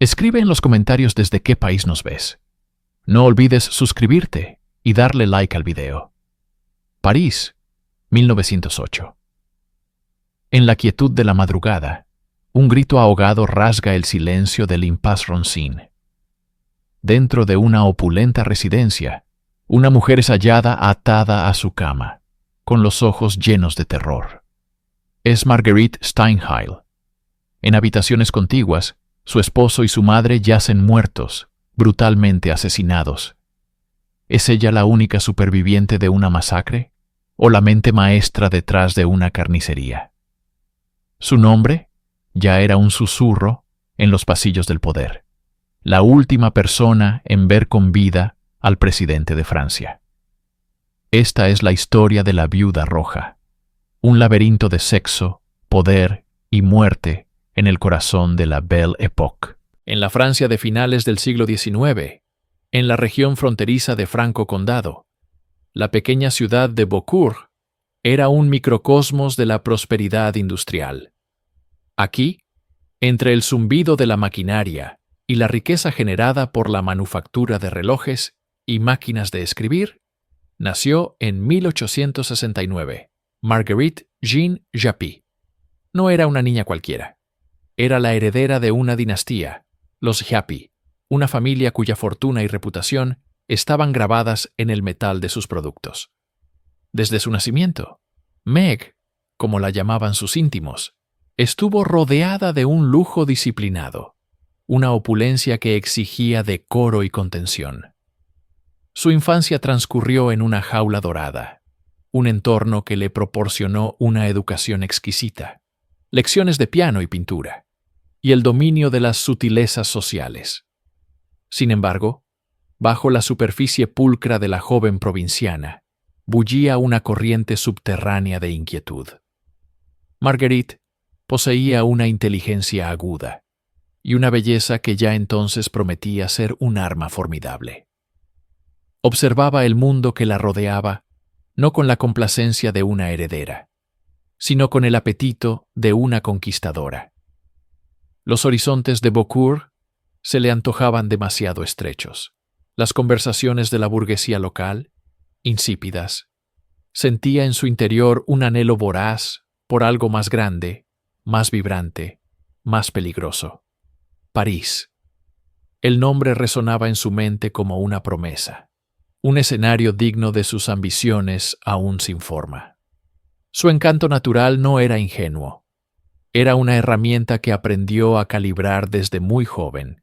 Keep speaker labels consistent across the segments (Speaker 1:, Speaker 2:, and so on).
Speaker 1: Escribe en los comentarios desde qué país nos ves. No olvides suscribirte y darle like al video. París, 1908. En la quietud de la madrugada, un grito ahogado rasga el silencio del Impasse Ronsin. Dentro de una opulenta residencia, una mujer es hallada atada a su cama, con los ojos llenos de terror. Es Marguerite Steinheil. En habitaciones contiguas, su esposo y su madre yacen muertos, brutalmente asesinados. ¿Es ella la única superviviente de una masacre? ¿O la mente maestra detrás de una carnicería? Su nombre ya era un susurro en los pasillos del poder. La última persona en ver con vida al presidente de Francia. Esta es la historia de la Viuda Roja, un laberinto de sexo, poder y muerte en el corazón de la Belle Époque. En la Francia de finales del siglo XIX, en la región fronteriza de Franco Condado, la pequeña ciudad de Beaucourt era un microcosmos de la prosperidad industrial. Aquí, entre el zumbido de la maquinaria y la riqueza generada por la manufactura de relojes y máquinas de escribir, nació en 1869 Marguerite Jean Japy. No era una niña cualquiera. Era la heredera de una dinastía, los Japy, una familia cuya fortuna y reputación estaban grabadas en el metal de sus productos. Desde su nacimiento, Meg, como la llamaban sus íntimos, estuvo rodeada de un lujo disciplinado, una opulencia que exigía decoro y contención. Su infancia transcurrió en una jaula dorada, un entorno que le proporcionó una educación exquisita, lecciones de piano y pintura, y el dominio de las sutilezas sociales. Sin embargo, bajo la superficie pulcra de la joven provinciana, bullía una corriente subterránea de inquietud. Marguerite poseía una inteligencia aguda y una belleza que ya entonces prometía ser un arma formidable. Observaba el mundo que la rodeaba no con la complacencia de una heredera, sino con el apetito de una conquistadora. Los horizontes de Beaucourt se le antojaban demasiado estrechos. Las conversaciones de la burguesía local, insípidas. Sentía en su interior un anhelo voraz por algo más grande, más vibrante, más peligroso. París. El nombre resonaba en su mente como una promesa, un escenario digno de sus ambiciones aún sin forma. Su encanto natural no era ingenuo. Era una herramienta que aprendió a calibrar desde muy joven,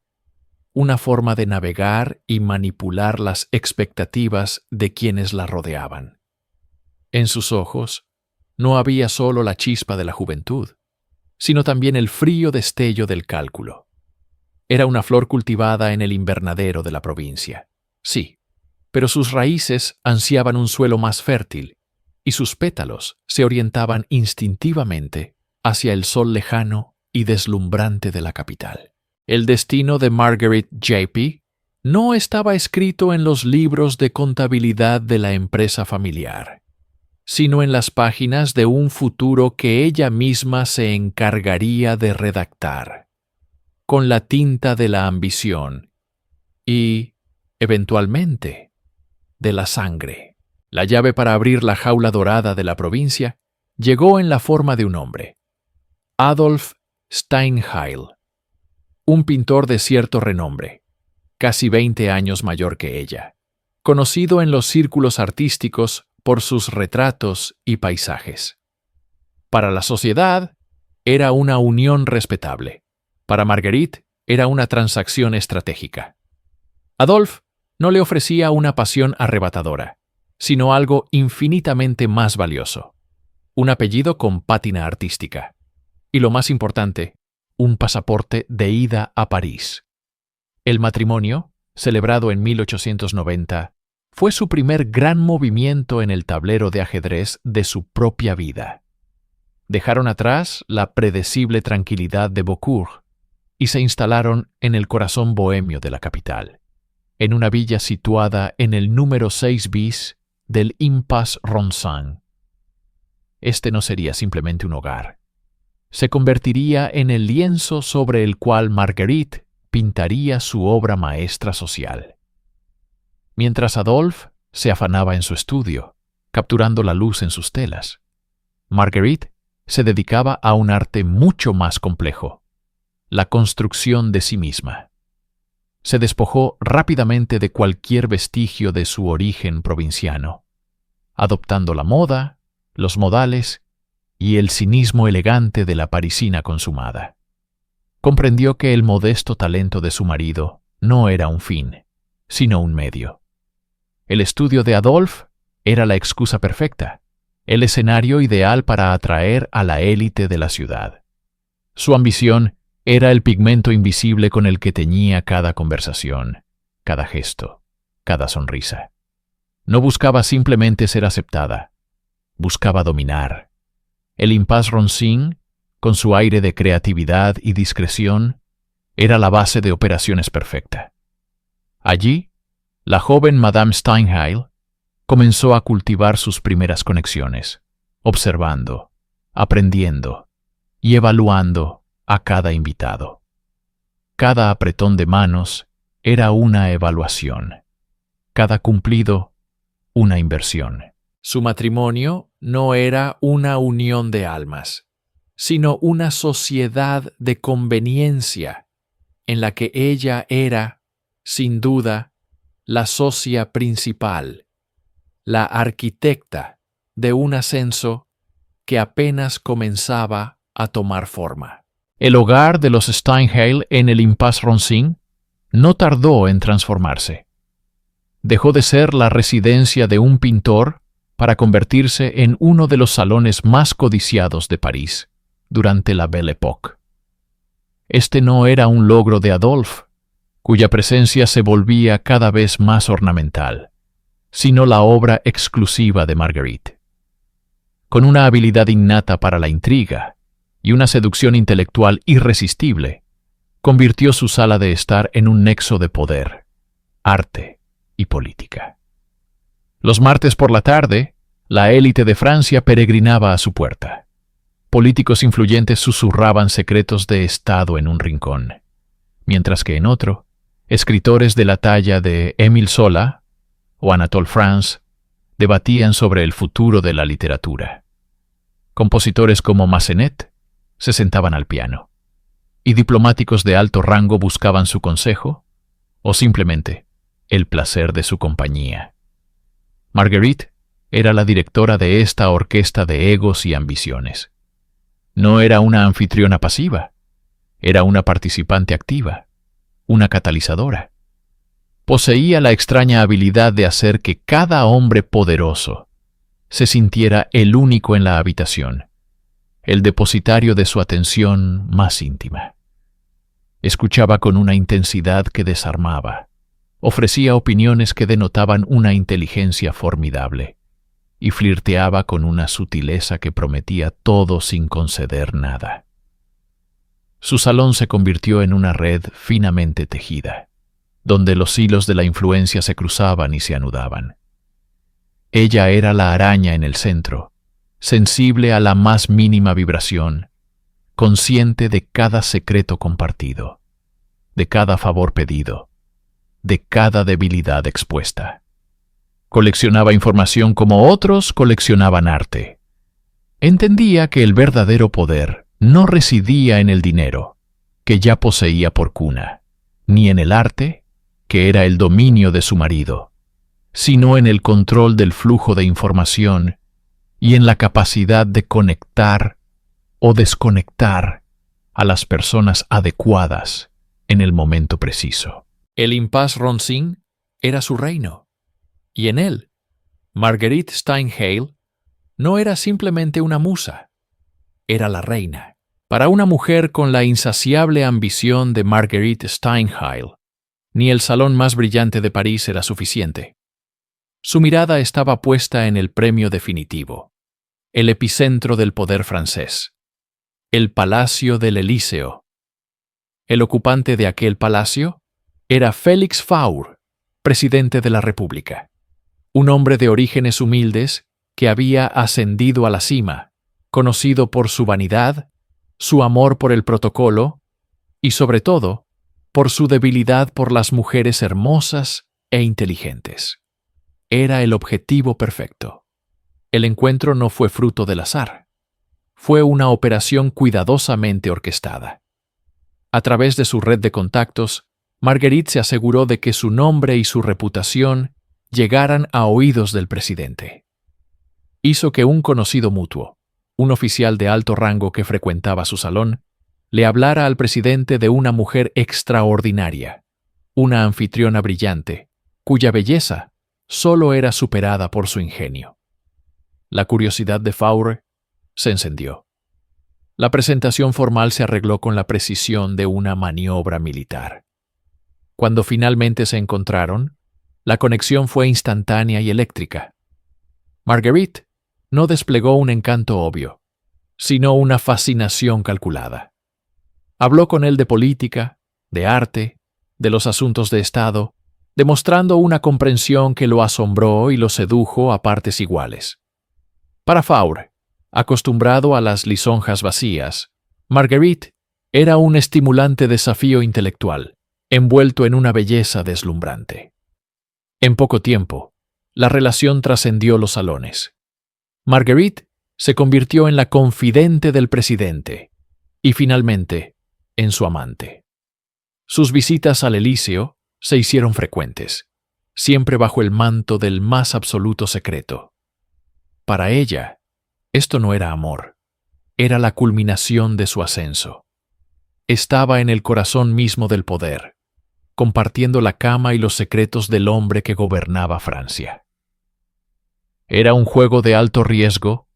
Speaker 1: una forma de navegar y manipular las expectativas de quienes la rodeaban. En sus ojos no había solo la chispa de la juventud, sino también el frío destello del cálculo. Era una flor cultivada en el invernadero de la provincia, sí, pero sus raíces ansiaban un suelo más fértil y sus pétalos se orientaban instintivamente hacia el sol lejano y deslumbrante de la capital. El destino de Marguerite Japy no estaba escrito en los libros de contabilidad de la empresa familiar, sino en las páginas de un futuro que ella misma se encargaría de redactar, con la tinta de la ambición y, eventualmente, de la sangre. La llave para abrir la jaula dorada de la provincia llegó en la forma de un hombre, Adolphe Steinheil, un pintor de cierto renombre, casi 20 años mayor que ella, conocido en los círculos artísticos por sus retratos y paisajes. Para la sociedad, era una unión respetable. Para Marguerite, era una transacción estratégica. Adolphe no le ofrecía una pasión arrebatadora, sino algo infinitamente más valioso, un apellido con pátina artística. Y lo más importante, un pasaporte de ida a París. El matrimonio, celebrado en 1890, fue su primer gran movimiento en el tablero de ajedrez de su propia vida. Dejaron atrás la predecible tranquilidad de Beaucourt y se instalaron en el corazón bohemio de la capital, en una villa situada en el número 6 bis del Impasse Ronsin. Este no sería simplemente un hogar. Se convertiría en el lienzo sobre el cual Marguerite pintaría su obra maestra social. Mientras Adolphe se afanaba en su estudio, capturando la luz en sus telas, Marguerite se dedicaba a un arte mucho más complejo: la construcción de sí misma. Se despojó rápidamente de cualquier vestigio de su origen provinciano, adoptando la moda, los modales y el cinismo elegante de la parisina consumada. Comprendió que el modesto talento de su marido no era un fin, sino un medio. El estudio de Adolphe era la excusa perfecta, el escenario ideal para atraer a la élite de la ciudad. Su ambición era el pigmento invisible con el que teñía cada conversación, cada gesto, cada sonrisa. No buscaba simplemente ser aceptada, buscaba dominar. El Impasse Ronsin, con su aire de creatividad y discreción, era la base de operaciones perfecta. Allí, la joven Madame Steinheil comenzó a cultivar sus primeras conexiones, observando, aprendiendo y evaluando a cada invitado. Cada apretón de manos era una evaluación, cada cumplido una inversión. Su matrimonio no era una unión de almas, sino una sociedad de conveniencia en la que ella era, sin duda, la socia principal, la arquitecta de un ascenso que apenas comenzaba a tomar forma. El hogar de los Steinheil en el Impasse Ronsin no tardó en transformarse. Dejó de ser la residencia de un pintor para convertirse en uno de los salones más codiciados de París durante la Belle Époque. Este no era un logro de Adolphe, cuya presencia se volvía cada vez más ornamental, sino la obra exclusiva de Marguerite. Con una habilidad innata para la intriga y una seducción intelectual irresistible, convirtió su sala de estar en un nexo de poder, arte y política. Los martes por la tarde, la élite de Francia peregrinaba a su puerta. Políticos influyentes susurraban secretos de Estado en un rincón, mientras que en otro, escritores de la talla de Émile Zola o Anatole France debatían sobre el futuro de la literatura. Compositores como Massenet se sentaban al piano, y diplomáticos de alto rango buscaban su consejo o simplemente el placer de su compañía. Marguerite era la directora de esta orquesta de egos y ambiciones. No era una anfitriona pasiva, era una participante activa, una catalizadora. Poseía la extraña habilidad de hacer que cada hombre poderoso se sintiera el único en la habitación, el depositario de su atención más íntima. Escuchaba con una intensidad que desarmaba, ofrecía opiniones que denotaban una inteligencia formidable, y flirteaba con una sutileza que prometía todo sin conceder nada. Su salón se convirtió en una red finamente tejida, donde los hilos de la influencia se cruzaban y se anudaban. Ella era la araña en el centro, sensible a la más mínima vibración, consciente de cada secreto compartido, de cada favor pedido, de cada debilidad expuesta. Coleccionaba información como otros coleccionaban arte. Entendía que el verdadero poder no residía en el dinero, que ya poseía por cuna, ni en el arte, que era el dominio de su marido, sino en el control del flujo de información y en la capacidad de conectar o desconectar a las personas adecuadas en el momento preciso. El Impasse Ronsin era su reino, y en él, Marguerite Steinheil no era simplemente una musa, era la reina. Para una mujer con la insaciable ambición de Marguerite Steinheil, ni el salón más brillante de París era suficiente. Su mirada estaba puesta en el premio definitivo, el epicentro del poder francés, el Palacio del Elíseo. El ocupante de aquel palacio era Félix Faure, presidente de la República, un hombre de orígenes humildes que había ascendido a la cima, conocido por su vanidad, su amor por el protocolo y, sobre todo, por su debilidad por las mujeres hermosas e inteligentes. Era el objetivo perfecto. El encuentro no fue fruto del azar. Fue una operación cuidadosamente orquestada. A través de su red de contactos, Marguerite se aseguró de que su nombre y su reputación llegaran a oídos del presidente. Hizo que un conocido mutuo, un oficial de alto rango que frecuentaba su salón, le hablara al presidente de una mujer extraordinaria, una anfitriona brillante, cuya belleza solo era superada por su ingenio. La curiosidad de Faure se encendió. La presentación formal se arregló con la precisión de una maniobra militar. Cuando finalmente se encontraron, la conexión fue instantánea y eléctrica. Marguerite no desplegó un encanto obvio, sino una fascinación calculada. Habló con él de política, de arte, de los asuntos de Estado, demostrando una comprensión que lo asombró y lo sedujo a partes iguales. Para Faure, acostumbrado a las lisonjas vacías, Marguerite era un estimulante desafío intelectual, envuelto en una belleza deslumbrante. En poco tiempo, la relación trascendió los salones. Marguerite se convirtió en la confidente del presidente y, finalmente, en su amante. Sus visitas al Elíseo se hicieron frecuentes, siempre bajo el manto del más absoluto secreto. Para ella, esto no era amor, era la culminación de su ascenso. Estaba en el corazón mismo del poder, compartiendo la cama y los secretos del hombre que gobernaba Francia. Era un juego de alto riesgo,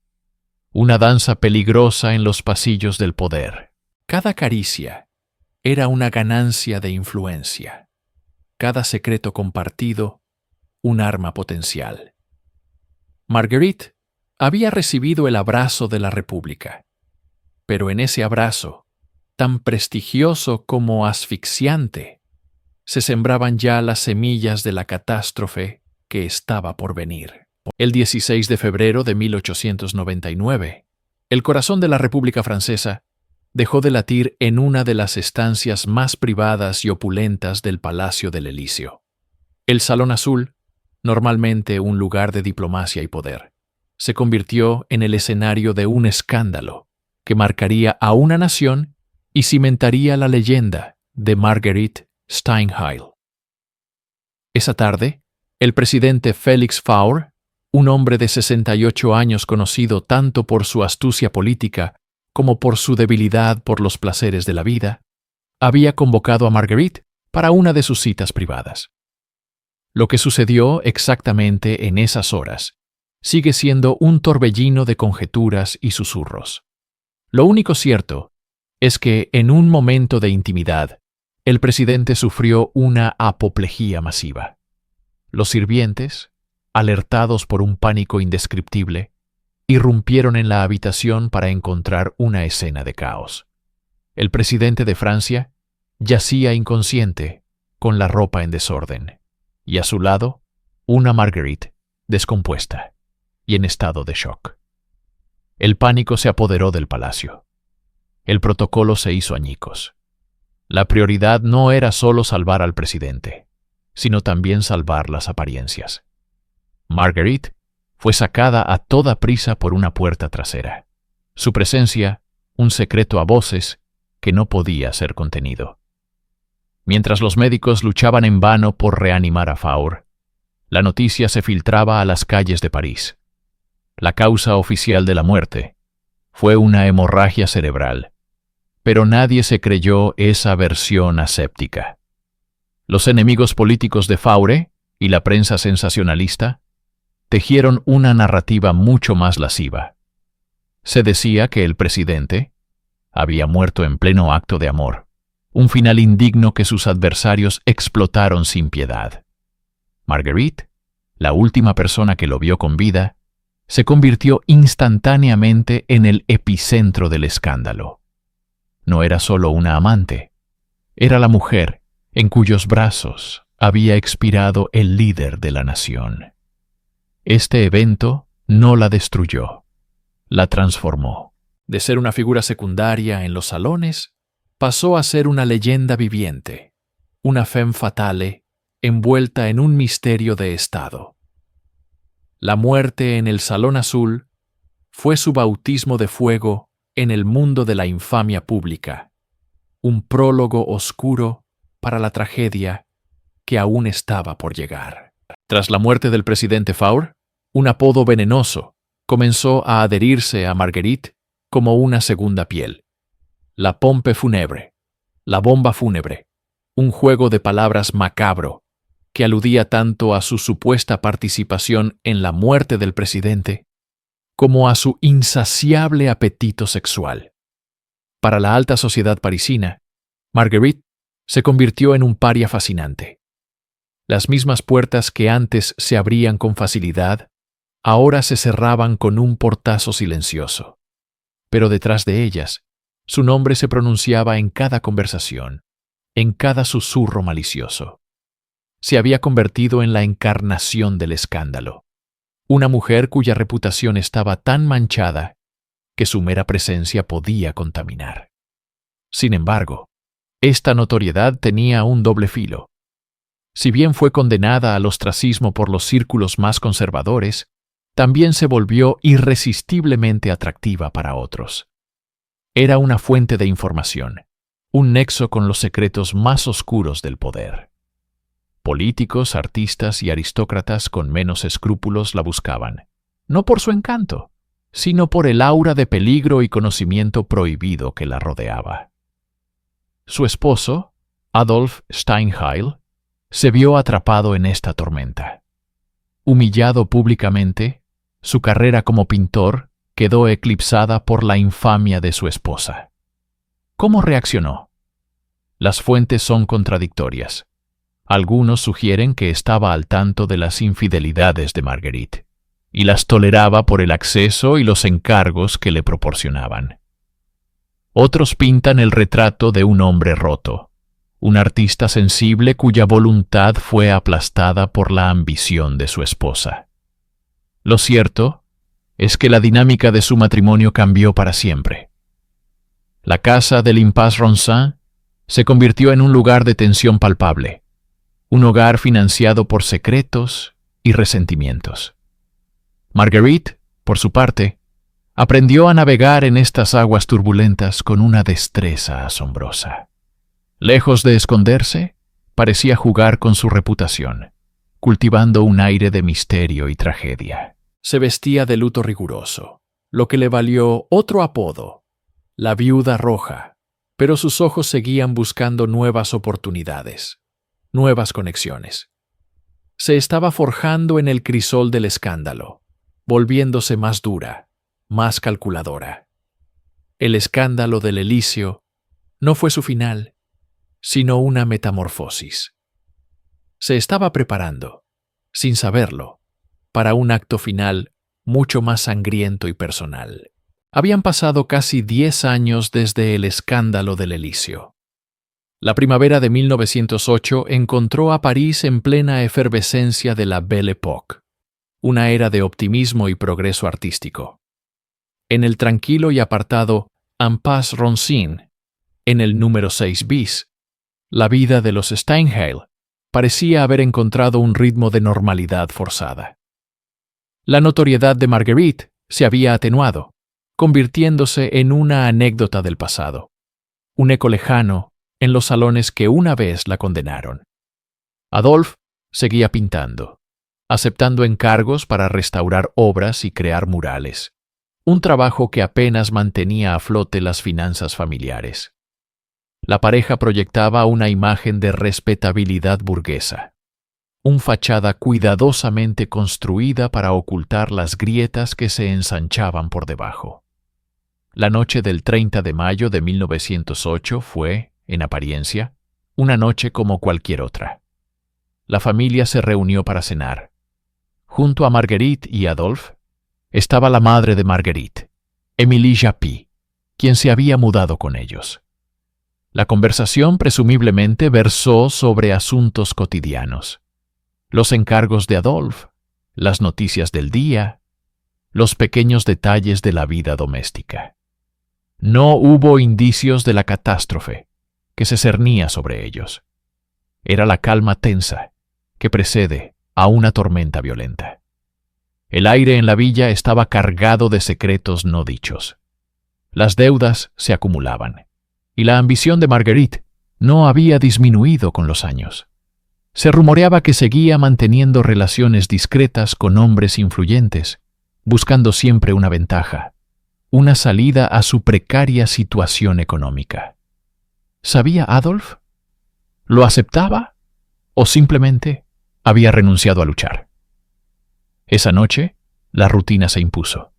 Speaker 1: una danza peligrosa en los pasillos del poder. Cada caricia era una ganancia de influencia, cada secreto compartido un arma potencial. Marguerite había recibido el abrazo de la República, pero en ese abrazo, tan prestigioso como asfixiante, se sembraban ya las semillas de la catástrofe que estaba por venir. El 16 de febrero de 1899, el corazón de la República Francesa dejó de latir en una de las estancias más privadas y opulentas del Palacio del Elíseo. El Salón Azul, normalmente un lugar de diplomacia y poder, se convirtió en el escenario de un escándalo que marcaría a una nación y cimentaría la leyenda de Marguerite Steinheil. Esa tarde, el presidente Félix Faure, un hombre de 68 años conocido tanto por su astucia política como por su debilidad por los placeres de la vida, había convocado a Marguerite para una de sus citas privadas. Lo que sucedió exactamente en esas horas sigue siendo un torbellino de conjeturas y susurros. Lo único cierto es que, en un momento de intimidad, el presidente sufrió una apoplejía masiva. Los sirvientes, alertados por un pánico indescriptible, irrumpieron en la habitación para encontrar una escena de caos. El presidente de Francia yacía inconsciente, con la ropa en desorden, y a su lado, una Marguerite descompuesta y en estado de shock. El pánico se apoderó del palacio. El protocolo se hizo añicos. La prioridad no era solo salvar al presidente, sino también salvar las apariencias. Marguerite fue sacada a toda prisa por una puerta trasera. Su presencia, un secreto a voces que no podía ser contenido. Mientras los médicos luchaban en vano por reanimar a Faure, la noticia se filtraba a las calles de París. La causa oficial de la muerte fue una hemorragia cerebral, pero nadie se creyó esa versión aséptica. Los enemigos políticos de Faure y la prensa sensacionalista tejieron una narrativa mucho más lasciva. Se decía que el presidente había muerto en pleno acto de amor, un final indigno que sus adversarios explotaron sin piedad. Marguerite, la última persona que lo vio con vida, se convirtió instantáneamente en el epicentro del escándalo. No era solo una amante, era la mujer en cuyos brazos había expirado el líder de la nación. Este evento no la destruyó, la transformó. De ser una figura secundaria en los salones, pasó a ser una leyenda viviente, una femme fatale envuelta en un misterio de Estado. La muerte en el Salón Azul fue su bautismo de fuego en el mundo de la infamia pública, un prólogo oscuro para la tragedia que aún estaba por llegar. Tras la muerte del presidente Faure, un apodo venenoso comenzó a adherirse a Marguerite como una segunda piel. La pompe funèbre, la bomba fúnebre, un juego de palabras macabro que aludía tanto a su supuesta participación en la muerte del presidente como a su insaciable apetito sexual. Para la alta sociedad parisina, Marguerite se convirtió en un paria fascinante. Las mismas puertas que antes se abrían con facilidad, ahora se cerraban con un portazo silencioso. Pero detrás de ellas, su nombre se pronunciaba en cada conversación, en cada susurro malicioso. Se había convertido en la encarnación del escándalo. Una mujer cuya reputación estaba tan manchada que su mera presencia podía contaminar. Sin embargo, esta notoriedad tenía un doble filo. Si bien fue condenada al ostracismo por los círculos más conservadores, también se volvió irresistiblemente atractiva para otros. Era una fuente de información, un nexo con los secretos más oscuros del poder. Políticos, artistas y aristócratas con menos escrúpulos la buscaban, no por su encanto, sino por el aura de peligro y conocimiento prohibido que la rodeaba. Su esposo, Adolf Steinheil, se vio atrapado en esta tormenta. Humillado públicamente, su carrera como pintor quedó eclipsada por la infamia de su esposa. ¿Cómo reaccionó? Las fuentes son contradictorias. Algunos sugieren que estaba al tanto de las infidelidades de Marguerite y las toleraba por el acceso y los encargos que le proporcionaban. Otros pintan el retrato de un hombre roto, un artista sensible cuya voluntad fue aplastada por la ambición de su esposa. Lo cierto es que la dinámica de su matrimonio cambió para siempre. La casa del Impasse Ronsin se convirtió en un lugar de tensión palpable, un hogar financiado por secretos y resentimientos. Marguerite, por su parte, aprendió a navegar en estas aguas turbulentas con una destreza asombrosa. Lejos de esconderse, parecía jugar con su reputación, cultivando un aire de misterio y tragedia. Se vestía de luto riguroso, lo que le valió otro apodo, la Viuda Roja, pero sus ojos seguían buscando nuevas oportunidades, nuevas conexiones. Se estaba forjando en el crisol del escándalo, volviéndose más dura, más calculadora. El escándalo del Elíseo no fue su final, sino una metamorfosis. Se estaba preparando, sin saberlo, para un acto final mucho más sangriento y personal. Habían pasado casi 10 años desde el escándalo del Elíseo. La primavera de 1908 encontró a París en plena efervescencia de la Belle Époque, una era de optimismo y progreso artístico. En el tranquilo y apartado Impasse Ronsin, en el número 6 bis, la vida de los Steinheil parecía haber encontrado un ritmo de normalidad forzada. La notoriedad de Marguerite se había atenuado, convirtiéndose en una anécdota del pasado, un eco lejano en los salones que una vez la condenaron. Adolphe seguía pintando, aceptando encargos para restaurar obras y crear murales, un trabajo que apenas mantenía a flote las finanzas familiares. La pareja proyectaba una imagen de respetabilidad burguesa, una fachada cuidadosamente construida para ocultar las grietas que se ensanchaban por debajo. La noche del 30 de mayo de 1908 fue, en apariencia, una noche como cualquier otra. La familia se reunió para cenar. Junto a Marguerite y Adolphe estaba la madre de Marguerite, Émilie Japy, quien se había mudado con ellos. La conversación presumiblemente versó sobre asuntos cotidianos, los encargos de Adolphe, las noticias del día, los pequeños detalles de la vida doméstica. No hubo indicios de la catástrofe que se cernía sobre ellos. Era la calma tensa que precede a una tormenta violenta. El aire en la villa estaba cargado de secretos no dichos. Las deudas se acumulaban, y la ambición de Marguerite no había disminuido con los años. Se rumoreaba que seguía manteniendo relaciones discretas con hombres influyentes, buscando siempre una ventaja, una salida a su precaria situación económica. ¿Sabía Adolf? ¿Lo aceptaba? ¿O simplemente había renunciado a luchar? Esa noche, la rutina se impuso.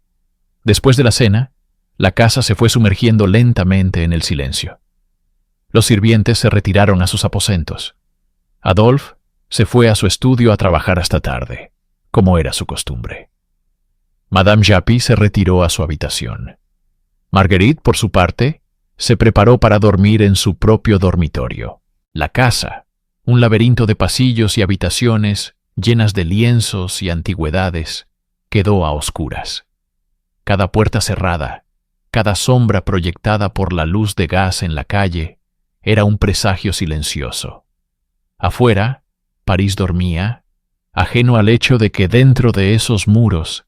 Speaker 1: Después de la cena, la casa se fue sumergiendo lentamente en el silencio. Los sirvientes se retiraron a sus aposentos. Adolf se fue a su estudio a trabajar hasta tarde, como era su costumbre. Madame Japy se retiró a su habitación. Marguerite, por su parte, se preparó para dormir en su propio dormitorio. La casa, un laberinto de pasillos y habitaciones llenas de lienzos y antigüedades, quedó a oscuras. Cada puerta cerrada, cada sombra proyectada por la luz de gas en la calle, era un presagio silencioso. Afuera, París dormía, ajeno al hecho de que dentro de esos muros,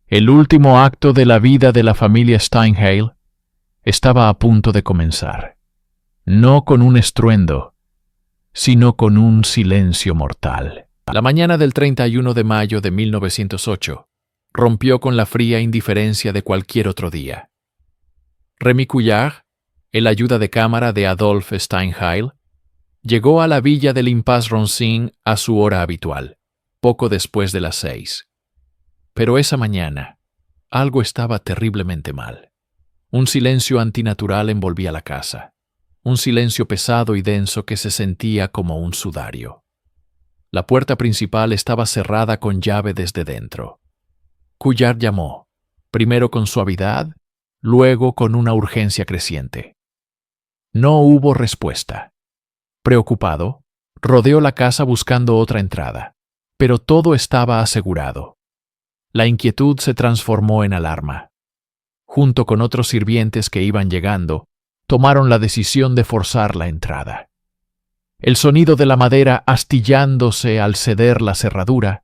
Speaker 1: el último acto de la vida de la familia Steinheil estaba a punto de comenzar, no con un estruendo, sino con un silencio mortal. La mañana del 31 de mayo de 1908 rompió con la fría indiferencia de cualquier otro día. Rémy Couillard, el ayuda de cámara de Adolphe Steinheil, llegó a la villa del Impasse Ronsin a su hora habitual, poco después de las 6. Pero esa mañana, algo estaba terriblemente mal. Un silencio antinatural envolvía la casa, un silencio pesado y denso que se sentía como un sudario. La puerta principal estaba cerrada con llave desde dentro. Couillard llamó, primero con suavidad, luego con una urgencia creciente. No hubo respuesta. Preocupado, rodeó la casa buscando otra entrada, pero todo estaba asegurado. La inquietud se transformó en alarma. Junto con otros sirvientes que iban llegando, tomaron la decisión de forzar la entrada. El sonido de la madera astillándose al ceder la cerradura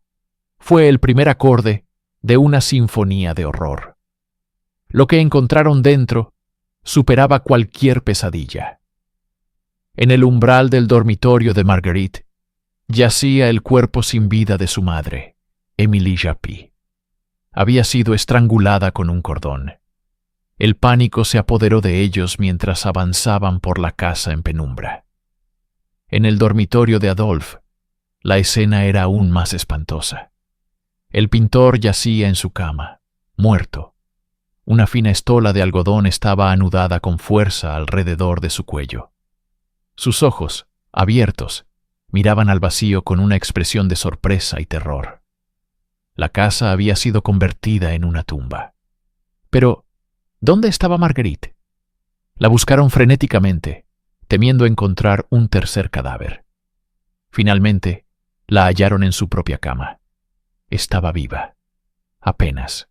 Speaker 1: fue el primer acorde de una sinfonía de horror. Lo que encontraron dentro superaba cualquier pesadilla. En el umbral del dormitorio de Marguerite yacía el cuerpo sin vida de su madre, Émilie Japy. Había sido estrangulada con un cordón. El pánico se apoderó de ellos mientras avanzaban por la casa en penumbra. En el dormitorio de Adolphe, la escena era aún más espantosa. El pintor yacía en su cama, muerto. Una fina estola de algodón estaba anudada con fuerza alrededor de su cuello. Sus ojos, abiertos, miraban al vacío con una expresión de sorpresa y terror. La casa había sido convertida en una tumba. Pero, ¿dónde estaba Marguerite? La buscaron frenéticamente, temiendo encontrar un tercer cadáver. Finalmente, la hallaron en su propia cama. Estaba viva. Apenas.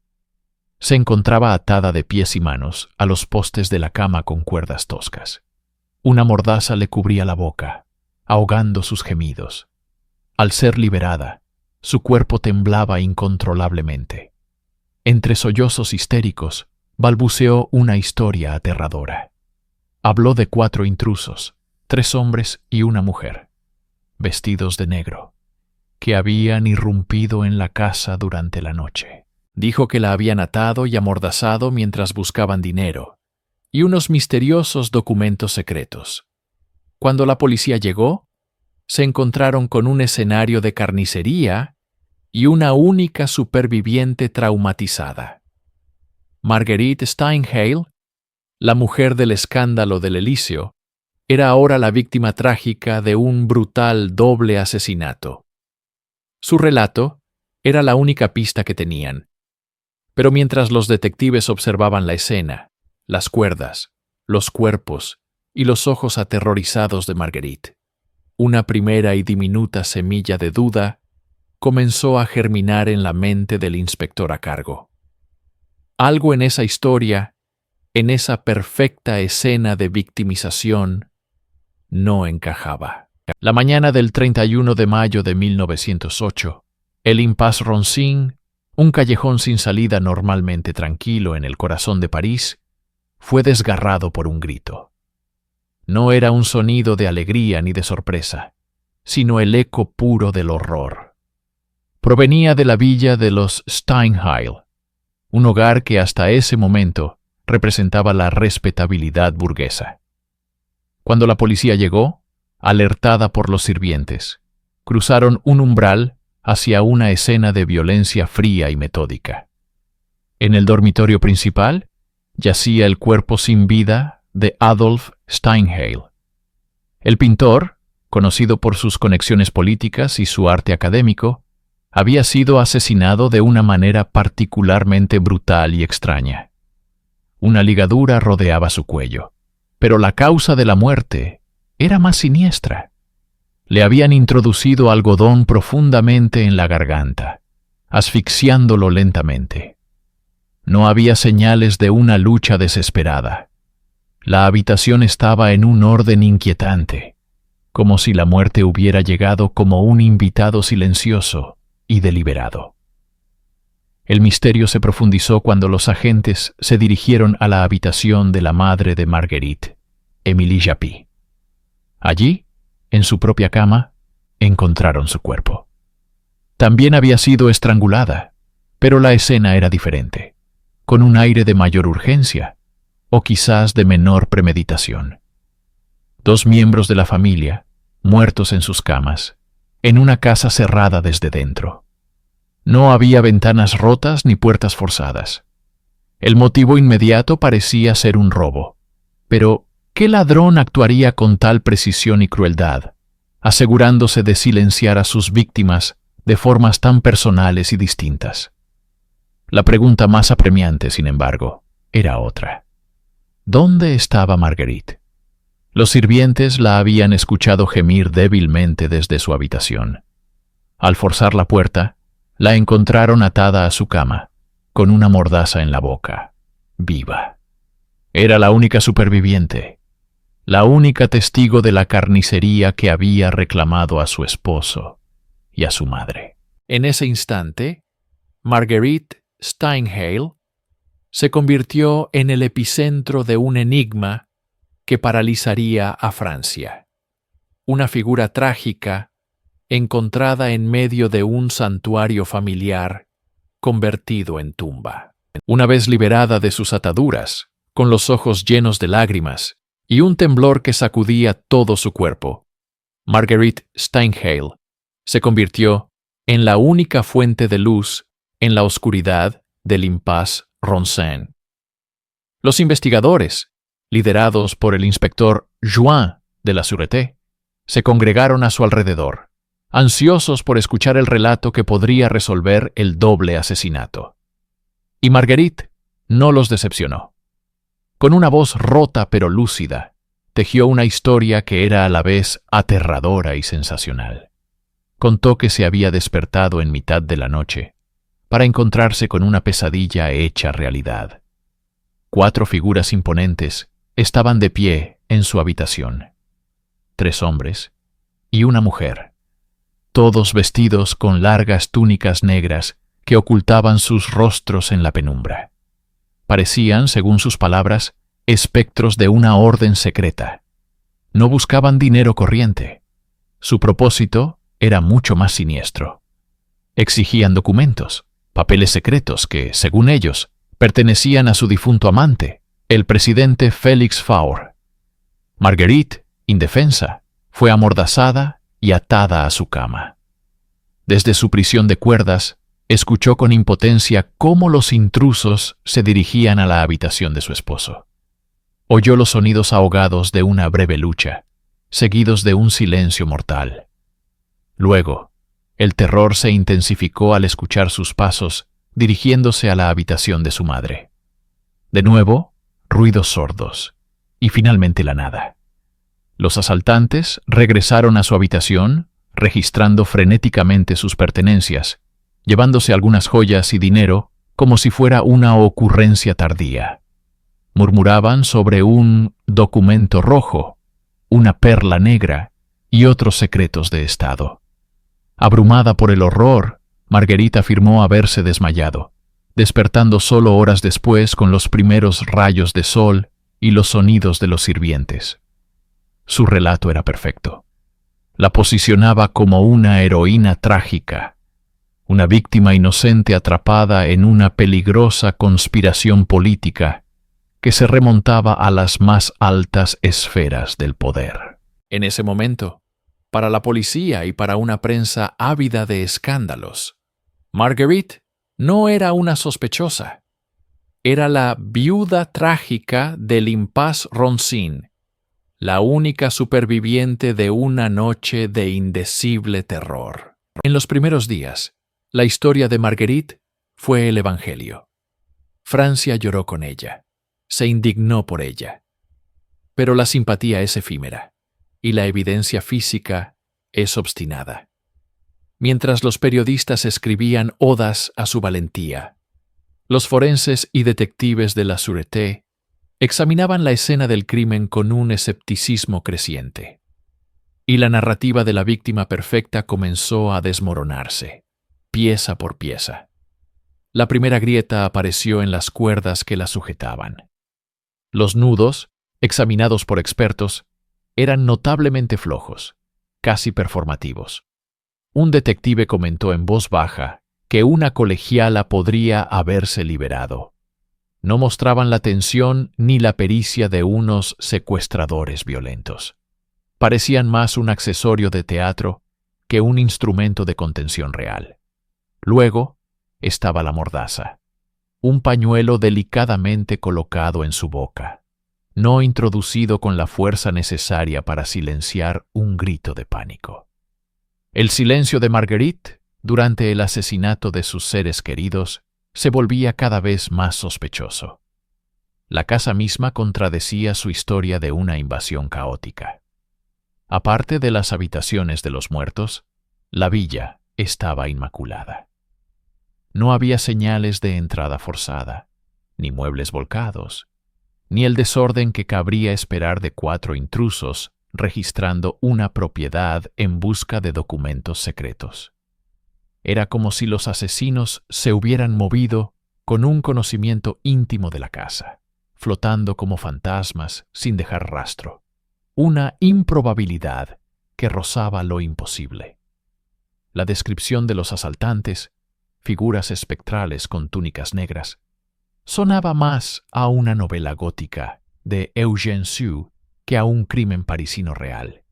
Speaker 1: Se encontraba atada de pies y manos a los postes de la cama con cuerdas toscas. Una mordaza le cubría la boca, ahogando sus gemidos. Al ser liberada, su cuerpo temblaba incontrolablemente. Entre sollozos histéricos, balbuceó una historia aterradora. Habló de 4 intrusos, 3 hombres y una mujer, vestidos de negro, que habían irrumpido en la casa durante la noche. Dijo que la habían atado y amordazado mientras buscaban dinero y unos misteriosos documentos secretos. Cuando la policía llegó, se encontraron con un escenario de carnicería y una única superviviente traumatizada. Marguerite Steinheil, la mujer del escándalo del Elíseo, era ahora la víctima trágica de un brutal doble asesinato. Su relato era la única pista que tenían. Pero mientras los detectives observaban la escena, las cuerdas, los cuerpos y los ojos aterrorizados de Marguerite, una primera y diminuta semilla de duda comenzó a germinar en la mente del inspector a cargo. Algo en esa historia, en esa perfecta escena de victimización, no encajaba. La mañana del 31 de mayo de 1908, el Impasse Ronsin, un callejón sin salida normalmente tranquilo en el corazón de París, fue desgarrado por un grito. No era un sonido de alegría ni de sorpresa, sino el eco puro del horror. Provenía de la villa de los Steinheil, un hogar que hasta ese momento representaba la respetabilidad burguesa. Cuando la policía llegó, alertada por los sirvientes, cruzaron un umbral hacia una escena de violencia fría y metódica. En el dormitorio principal yacía el cuerpo sin vida de Adolf Steinheil. El pintor, conocido por sus conexiones políticas y su arte académico, había sido asesinado de una manera particularmente brutal y extraña. Una ligadura rodeaba su cuello, pero la causa de la muerte era más siniestra. Le habían introducido algodón profundamente en la garganta, asfixiándolo lentamente. No había señales de una lucha desesperada. La habitación estaba en un orden inquietante, como si la muerte hubiera llegado como un invitado silencioso y deliberado. El misterio se profundizó cuando los agentes se dirigieron a la habitación de la madre de Marguerite, Émilie Japy. Allí, en su propia cama, encontraron su cuerpo. También había sido estrangulada, pero la escena era diferente, con un aire de mayor urgencia, o quizás de menor premeditación. 2 miembros de la familia, muertos en sus camas, en una casa cerrada desde dentro. No había ventanas rotas ni puertas forzadas. El motivo inmediato parecía ser un robo. Pero, ¿qué ladrón actuaría con tal precisión y crueldad, asegurándose de silenciar a sus víctimas de formas tan personales y distintas? La pregunta más apremiante, sin embargo, era otra. ¿Dónde estaba Marguerite? Los sirvientes la habían escuchado gemir débilmente desde su habitación. Al forzar la puerta, la encontraron atada a su cama, con una mordaza en la boca, viva. Era la única superviviente, la única testigo de la carnicería que había reclamado a su esposo y a su madre. En ese instante, Marguerite Steinheil se convirtió en el epicentro de un enigma que paralizaría a Francia. Una figura trágica encontrada en medio de un santuario familiar convertido en tumba. Una vez liberada de sus ataduras, con los ojos llenos de lágrimas y un temblor que sacudía todo su cuerpo, Marguerite Steinheil se convirtió en la única fuente de luz en la oscuridad del Impasse Ronsin. Los investigadores, liderados por el inspector Juin de la Sûreté, se congregaron a su alrededor, ansiosos por escuchar el relato que podría resolver el doble asesinato. Y Marguerite no los decepcionó. Con una voz rota pero lúcida, tejió una historia que era a la vez aterradora y sensacional. Contó que se había despertado en mitad de la noche para encontrarse con una pesadilla hecha realidad. 4 figuras imponentes estaban de pie en su habitación. 3 hombres y una mujer, todos vestidos con largas túnicas negras que ocultaban sus rostros en la penumbra. Parecían, según sus palabras, espectros de una orden secreta. No buscaban dinero corriente. Su propósito era mucho más siniestro. Exigían documentos, papeles secretos que, según ellos, pertenecían a su difunto amante, el presidente Félix Faure. Marguerite, indefensa, fue amordazada y atada a su cama. Desde su prisión de cuerdas, escuchó con impotencia cómo los intrusos se dirigían a la habitación de su esposo. Oyó los sonidos ahogados de una breve lucha, seguidos de un silencio mortal. Luego, el terror se intensificó al escuchar sus pasos dirigiéndose a la habitación de su madre. De nuevo, ruidos sordos, y finalmente la nada. Los asaltantes regresaron a su habitación, registrando frenéticamente sus pertenencias, llevándose algunas joyas y dinero como si fuera una ocurrencia tardía. Murmuraban sobre un documento rojo, una perla negra y otros secretos de Estado. Abrumada por el horror, Marguerite afirmó haberse desmayado, despertando solo horas después con los primeros rayos de sol y los sonidos de los sirvientes. Su relato era perfecto. La posicionaba como una heroína trágica, una víctima inocente atrapada en una peligrosa conspiración política que se remontaba a las más altas esferas del poder. En ese momento, para la policía y para una prensa ávida de escándalos, Marguerite no era una sospechosa. Era la viuda trágica del Impasse Ronsin, la única superviviente de una noche de indecible terror. En los primeros días, la historia de Marguerite fue el Evangelio. Francia lloró con ella, se indignó por ella. Pero la simpatía es efímera, y la evidencia física es obstinada. Mientras los periodistas escribían odas a su valentía, los forenses y detectives de la Sûreté examinaban la escena del crimen con un escepticismo creciente. Y la narrativa de la víctima perfecta comenzó a desmoronarse, pieza por pieza. La primera grieta apareció en las cuerdas que la sujetaban. Los nudos, examinados por expertos, eran notablemente flojos, casi performativos. Un detective comentó en voz baja que una colegiala podría haberse liberado. No mostraban la tensión ni la pericia de unos secuestradores violentos. Parecían más un accesorio de teatro que un instrumento de contención real. Luego estaba la mordaza, un pañuelo delicadamente colocado en su boca, no introducido con la fuerza necesaria para silenciar un grito de pánico. El silencio de Marguerite, durante el asesinato de sus seres queridos, se volvía cada vez más sospechoso. La casa misma contradecía su historia de una invasión caótica. Aparte de las habitaciones de los muertos, la villa estaba inmaculada. No había señales de entrada forzada, ni muebles volcados, ni el desorden que cabría esperar de 4 intrusos registrando una propiedad en busca de documentos secretos. Era como si los asesinos se hubieran movido con un conocimiento íntimo de la casa, flotando como fantasmas sin dejar rastro. Una improbabilidad que rozaba lo imposible. La descripción de los asaltantes, figuras espectrales con túnicas negras, sonaba más a una novela gótica de Eugène Sue que a un crimen parisino real.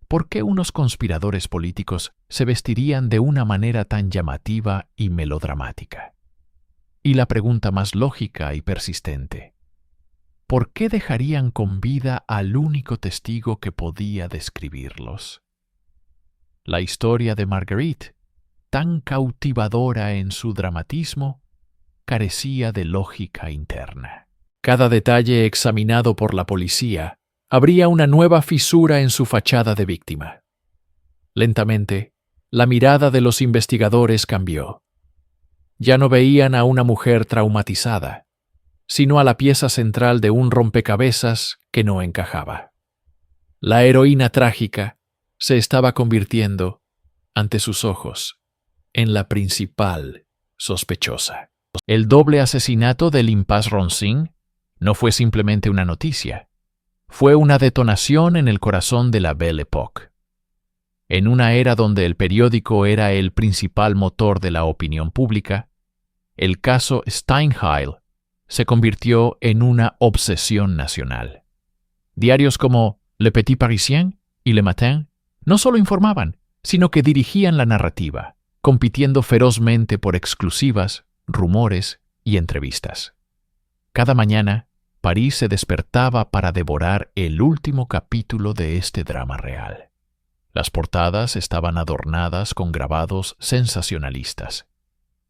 Speaker 1: ¿Por qué unos conspiradores políticos se vestirían de una manera tan llamativa y melodramática? Y la pregunta más lógica y persistente: ¿por qué dejarían con vida al único testigo que podía describirlos? La historia de Marguerite, tan cautivadora en su dramatismo, carecía de lógica interna. Cada detalle examinado por la policía abría una nueva fisura en su fachada de víctima. Lentamente, la mirada de los investigadores cambió. Ya no veían a una mujer traumatizada, sino a la pieza central de un rompecabezas que no encajaba. La heroína trágica se estaba convirtiendo, ante sus ojos, en la principal sospechosa. El doble asesinato del Impasse Ronsin no fue simplemente una noticia. Fue una detonación en el corazón de la Belle Époque. En una era donde el periódico era el principal motor de la opinión pública, el caso Steinheil se convirtió en una obsesión nacional. Diarios como Le Petit Parisien y Le Matin no solo informaban, sino que dirigían la narrativa, compitiendo ferozmente por exclusivas, rumores y entrevistas. Cada mañana, París se despertaba para devorar el último capítulo de este drama real. Las portadas estaban adornadas con grabados sensacionalistas,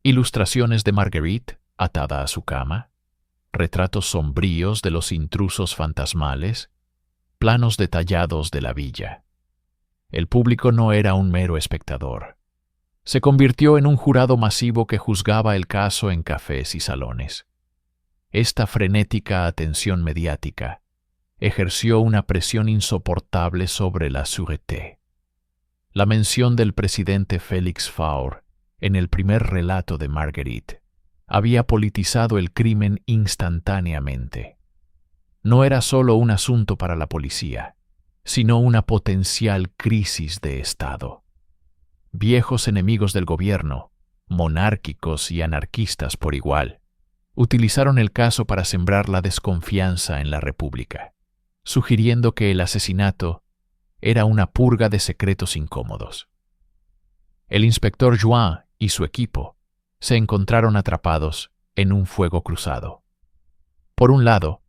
Speaker 1: ilustraciones de Marguerite atada a su cama, retratos sombríos de los intrusos fantasmales, planos detallados de la villa. El público no era un mero espectador. Se convirtió en un jurado masivo que juzgaba el caso en cafés y salones. Esta frenética atención mediática, ejerció una presión insoportable sobre la Sûreté. La mención del presidente Félix Faure en el primer relato de Marguerite había politizado el crimen instantáneamente. No era solo un asunto para la policía, sino una potencial crisis de Estado. Viejos enemigos del gobierno, monárquicos y anarquistas por igual, utilizaron el caso para sembrar la desconfianza en la República, sugiriendo que el asesinato era una purga de secretos incómodos. El inspector Juin y su equipo se encontraron atrapados en un fuego cruzado. Por un lado,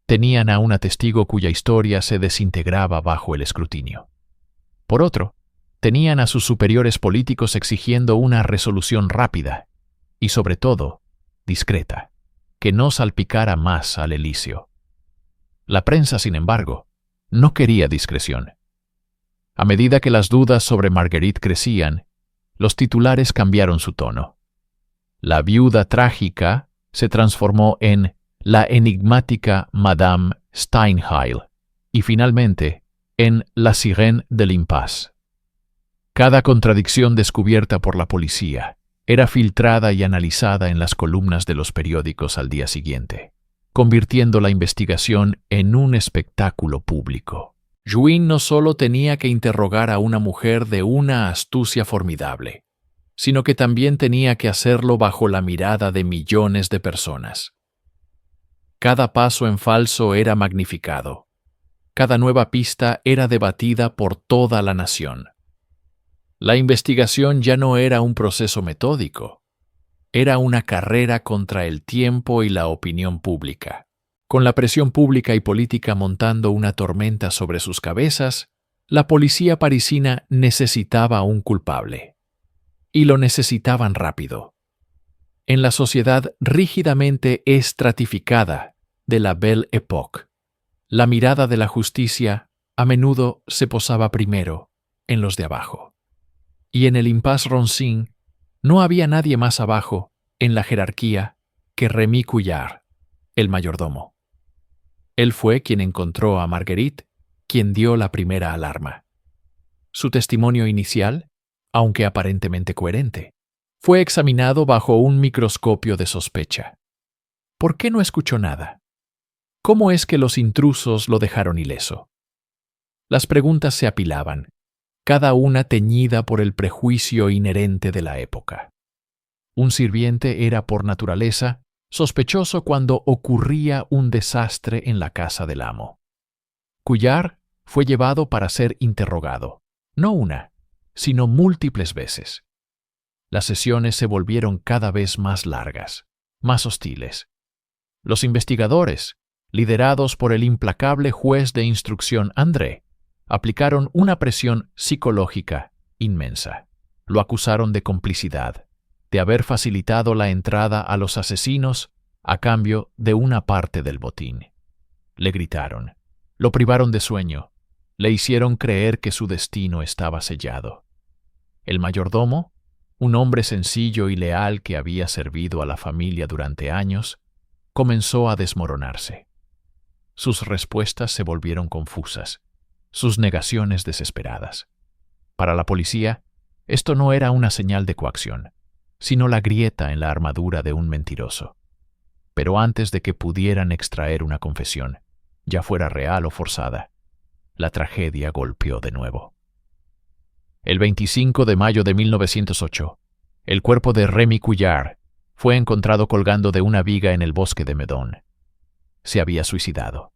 Speaker 1: tenían a una testigo cuya historia se desintegraba bajo el escrutinio. Por otro, tenían a sus superiores políticos exigiendo una resolución rápida y, sobre todo, discreta, que no salpicara más al Elíseo. La prensa, sin embargo, no quería discreción. A medida que las dudas sobre Marguerite crecían, los titulares cambiaron su tono. La viuda trágica se transformó en la enigmática Madame Steinheil y finalmente en la sirène de l'Impasse. Cada contradicción descubierta por la policía era filtrada y analizada en las columnas de los periódicos al día siguiente, convirtiendo la investigación en un espectáculo público. Juin no solo tenía que interrogar a una mujer de una astucia formidable, sino que también tenía que hacerlo bajo la mirada de millones de personas. Cada paso en falso era magnificado. Cada nueva pista era debatida por toda la nación. La investigación ya no era un proceso metódico. Era una carrera contra el tiempo y la opinión pública. Con la presión pública y política montando una tormenta sobre sus cabezas, la policía parisina necesitaba un culpable. Y lo necesitaban rápido. En la sociedad rígidamente estratificada de la Belle Époque, la mirada de la justicia a menudo se posaba primero en los de abajo. Y en el Impasse Ronsin no había nadie más abajo en la jerarquía que Rémy Cuillard, el mayordomo. Él fue quien encontró a Marguerite, quien dio la primera alarma. Su testimonio inicial, aunque aparentemente coherente, fue examinado bajo un microscopio de sospecha. ¿Por qué no escuchó nada? ¿Cómo es que los intrusos lo dejaron ileso? Las preguntas se apilaban, cada una teñida por el prejuicio inherente de la época. Un sirviente era por naturaleza sospechoso cuando ocurría un desastre en la casa del amo. Cuillard fue llevado para ser interrogado, no una, sino múltiples veces. Las sesiones se volvieron cada vez más largas, más hostiles. Los investigadores, liderados por el implacable juez de instrucción André, aplicaron una presión psicológica inmensa. Lo acusaron de complicidad, de haber facilitado la entrada a los asesinos a cambio de una parte del botín. Le gritaron, lo privaron de sueño, le hicieron creer que su destino estaba sellado. El mayordomo, un hombre sencillo y leal que había servido a la familia durante años, comenzó a desmoronarse. Sus respuestas se volvieron confusas, sus negaciones desesperadas. Para la policía, esto no era una señal de coacción, sino la grieta en la armadura de un mentiroso. Pero antes de que pudieran extraer una confesión, ya fuera real o forzada, la tragedia golpeó de nuevo. El 25 de mayo de 1908, el cuerpo de Rémy Cuillard fue encontrado colgando de una viga en el bosque de Meudon. Se había suicidado.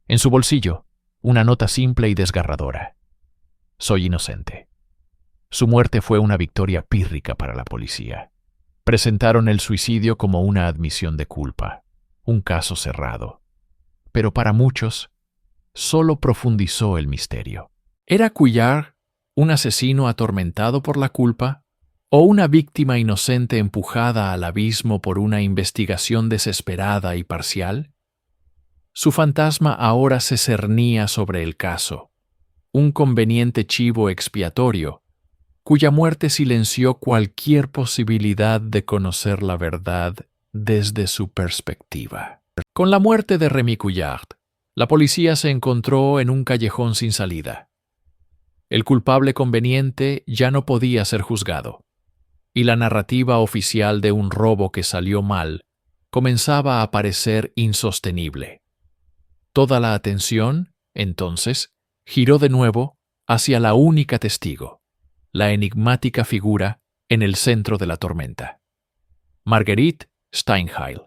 Speaker 1: En su bolsillo, una nota simple y desgarradora. Soy inocente. Su muerte fue una victoria pírrica para la policía. Presentaron el suicidio como una admisión de culpa, un caso cerrado. Pero para muchos, solo profundizó el misterio. ¿Era Cuillard un asesino atormentado por la culpa o una víctima inocente empujada al abismo por una investigación desesperada y parcial? Su fantasma ahora se cernía sobre el caso, un conveniente chivo expiatorio, cuya muerte silenció cualquier posibilidad de conocer la verdad desde su perspectiva. Con la muerte de Rémy Cuillard, La policía se encontró en un callejón sin salida. El culpable conveniente ya no podía ser juzgado, y la narrativa oficial de un robo que salió mal comenzaba a parecer insostenible. Toda la atención, entonces, giró de nuevo hacia la única testigo, la enigmática figura en el centro de la tormenta, Marguerite Steinheil.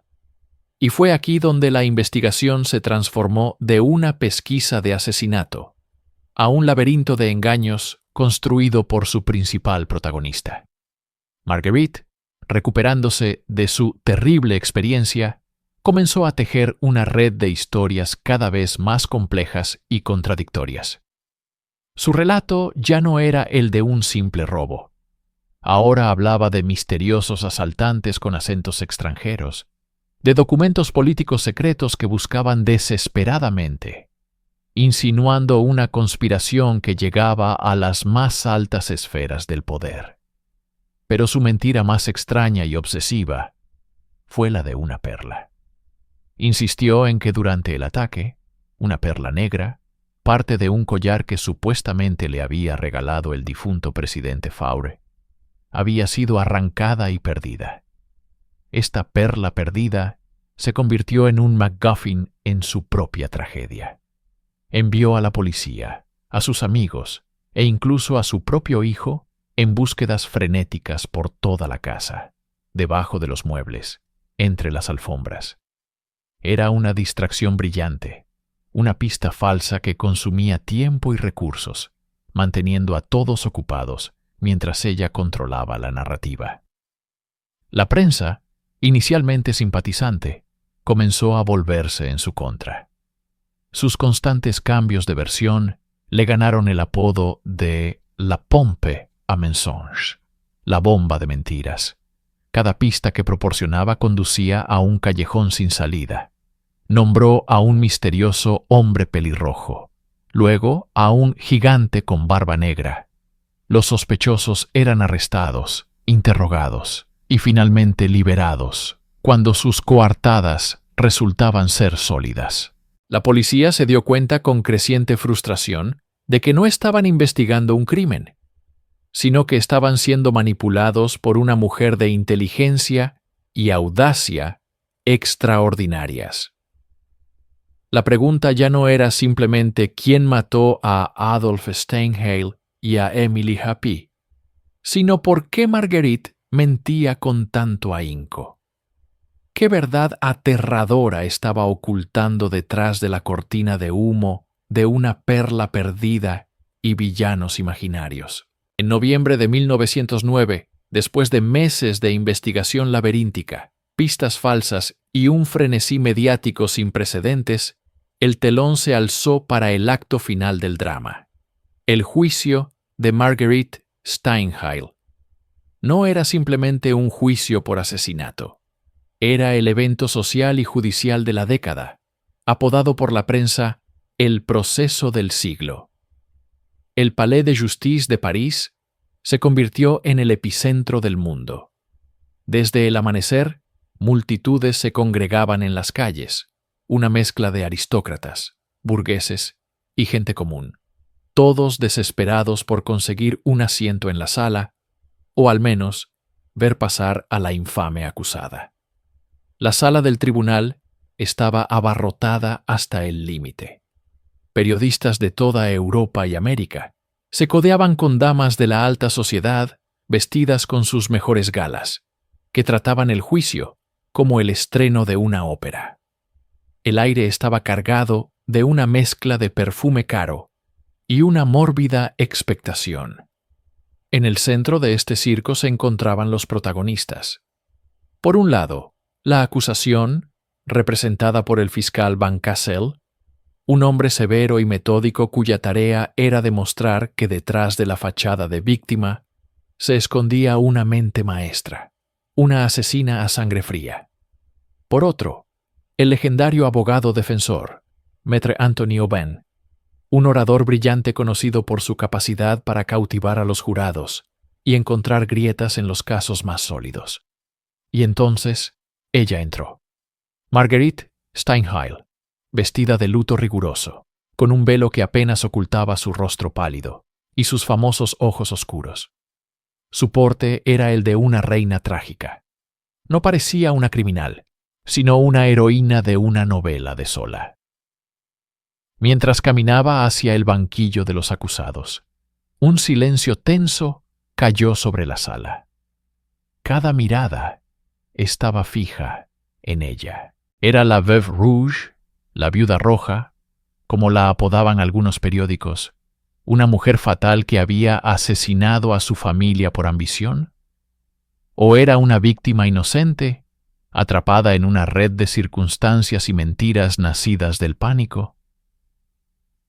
Speaker 1: Y fue aquí donde la investigación se transformó de una pesquisa de asesinato a un laberinto de engaños construido por su principal protagonista. Marguerite, recuperándose de su terrible experiencia, comenzó a tejer una red de historias cada vez más complejas y contradictorias. Su relato ya no era el de un simple robo. Ahora hablaba de misteriosos asaltantes con acentos extranjeros, de documentos políticos secretos que buscaban desesperadamente, insinuando una conspiración que llegaba a las más altas esferas del poder. Pero su mentira más extraña y obsesiva fue la de una perla. Insistió en que durante el ataque, una perla negra, parte de un collar que supuestamente le había regalado el difunto presidente Faure, había sido arrancada y perdida. Esta perla perdida se convirtió en un MacGuffin en su propia tragedia. Envió a la policía, a sus amigos e incluso a su propio hijo en búsquedas frenéticas por toda la casa, debajo de los muebles, entre las alfombras. Era una distracción brillante, una pista falsa que consumía tiempo y recursos, manteniendo a todos ocupados mientras ella controlaba la narrativa. La prensa, inicialmente simpatizante, comenzó a volverse en su contra. Sus constantes cambios de versión le ganaron el apodo de la pompe à mensonges, la bomba de mentiras. Cada pista que proporcionaba conducía a un callejón sin salida. Nombró a un misterioso hombre pelirrojo, luego a un gigante con barba negra. Los sospechosos eran arrestados, interrogados y finalmente liberados, cuando sus coartadas resultaban ser sólidas. La policía se dio cuenta con creciente frustración de que no estaban investigando un crimen, sino que estaban siendo manipulados por una mujer de inteligencia y audacia extraordinarias. La pregunta ya no era simplemente quién mató a Adolf Steinheil y a Emily Happy, sino por qué Marguerite mentía con tanto ahínco. ¿Qué verdad aterradora estaba ocultando detrás de la cortina de humo de una perla perdida y villanos imaginarios? En noviembre de 1909, después de meses de investigación laberíntica, pistas falsas y un frenesí mediático sin precedentes, el telón se alzó para el acto final del drama. El juicio de Marguerite Steinheil. No era simplemente un juicio por asesinato. Era el evento social y judicial de la década, apodado por la prensa el proceso del siglo. El Palais de Justice de París se convirtió en el epicentro del mundo. Desde el amanecer, multitudes se congregaban en las calles, una mezcla de aristócratas, burgueses y gente común, todos desesperados por conseguir un asiento en la sala, o al menos ver pasar a la infame acusada. La sala del tribunal estaba abarrotada hasta el límite. Periodistas de toda Europa y América se codeaban con damas de la alta sociedad vestidas con sus mejores galas, que trataban el juicio como el estreno de una ópera. El aire estaba cargado de una mezcla de perfume caro y una mórbida expectación. En el centro de este circo se encontraban los protagonistas. Por un lado, la acusación, representada por el fiscal Van Cassel, un hombre severo y metódico cuya tarea era demostrar que detrás de la fachada de víctima se escondía una mente maestra, una asesina a sangre fría. Por otro, el legendario abogado defensor, Maître Anthony Aubin, un orador brillante conocido por su capacidad para cautivar a los jurados y encontrar grietas en los casos más sólidos. Y entonces, ella entró. Marguerite Steinheil, vestida de luto riguroso, con un velo que apenas ocultaba su rostro pálido y sus famosos ojos oscuros. Su porte era el de una reina trágica. No parecía una criminal, sino una heroína de una novela de Zola. Mientras caminaba hacia el banquillo de los acusados, un silencio tenso cayó sobre la sala. Cada mirada estaba fija en ella. Era la Veuve Rouge, la viuda roja, como la apodaban algunos periódicos, una mujer fatal que había asesinado a su familia por ambición. ¿O era una víctima inocente, atrapada en una red de circunstancias y mentiras nacidas del pánico?